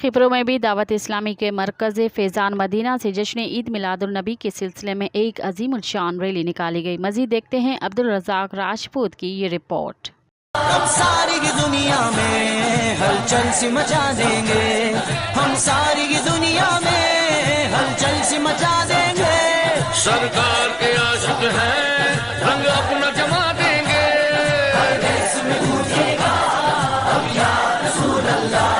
खिपरों में भी दावत इस्लामी के मरकज़ फैज़ान मदीना से जश्न ईद मिलादुन नबी के सिलसिले में एक अजीमुल शान रैली निकाली गई। मज़ीद देखते हैं अब्दुल रज़ाक राजपूत की ये रिपोर्ट। अब सारी की दुनिया में हलचल सी मचा देंगे, हम सारी की दुनिया में हलचल सी मचा देंगे। सरकार के आशिक हैं, रंग अपना जमा देंगे। हर देश में गूंजेगा अब या रसूल अल्लाह,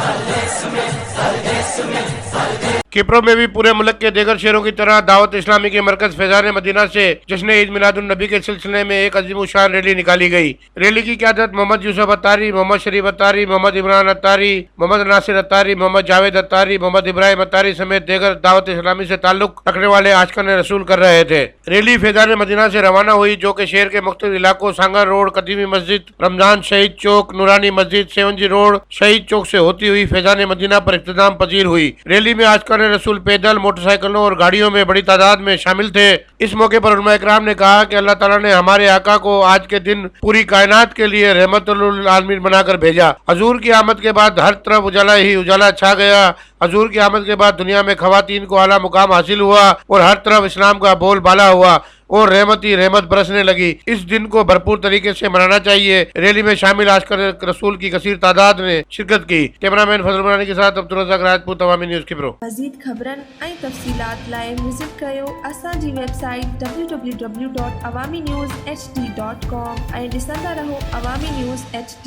हर देश में, हर देश में, हर देश। खिपरों में भी पूरे मुल्क के दीगर शहरों की तरह दावत इस्लामी के मरकज फैजान मदीना से जश्न ईद मिलादुन नबी के सिलसिले में एक अजीमुशान रैली निकाली गई। रैली की क़यादत मोहम्मद यूसुफ अत्तारी, मोहम्मद शरीफ अत्तारी, मोहम्मद इमरान अत्तारी, मोहम्मद नासिर अत्तारी, मोहम्मद जावेद अत्तारी, मोहम्मद इब्राहिम अत्तारी समेत दीगर दावत इस्लामी से ताल्लुक रखने वाले आशिकान रसूल कर रहे थे। रैली फैजान मदीना से रवाना हुई, जो कि शहर के मुख्तलिफ इलाकों सांगर रोड, कदीमी मस्जिद, रमजान शहीद चौक, नूरानी मस्जिद, सेवंजी रोड, शहीद चौक से होती हुई फैजान मदीना पर इख्तिताम पजीर हुई। रैली में आशिकान रसूल पैदल, मोटरसाइकिलों और गाड़ियों में बड़ी तादाद में शामिल थे। इस मौके पर उलमा इकराम ने कहा कि अल्लाह ताला ने हमारे आका को आज के दिन पूरी कायनात के लिए रहमतुल आलमीन बनाकर भेजा। हजूर की आमद के बाद हर तरफ उजाला ही उजाला छा गया। हजूर की आमद के बाद दुनिया में खवातीन को आला मुकाम हासिल हुआ और हर तरफ इस्लाम का बोल बाला हुआ और रहमत ही रहमत बरसने लगी। इस दिन को भरपूर तरीके से मनाना चाहिए। रैली में शामिल आशिकान रसूल की कसीर तादाद ने शिरकत की। कैमरामैन फजल बुरानी के साथ अब्दुल रज़ाक राजपूत, अवामी न्यूज़ खिपरो। मज़ीद ख़बरन ऐं तफ़सीलात लाइ विज़िट कयो असांजी वेबसाइट www.awamiNewsHD.com ऐं ॾिसंदा रहो अवामी न्यूज़ HD।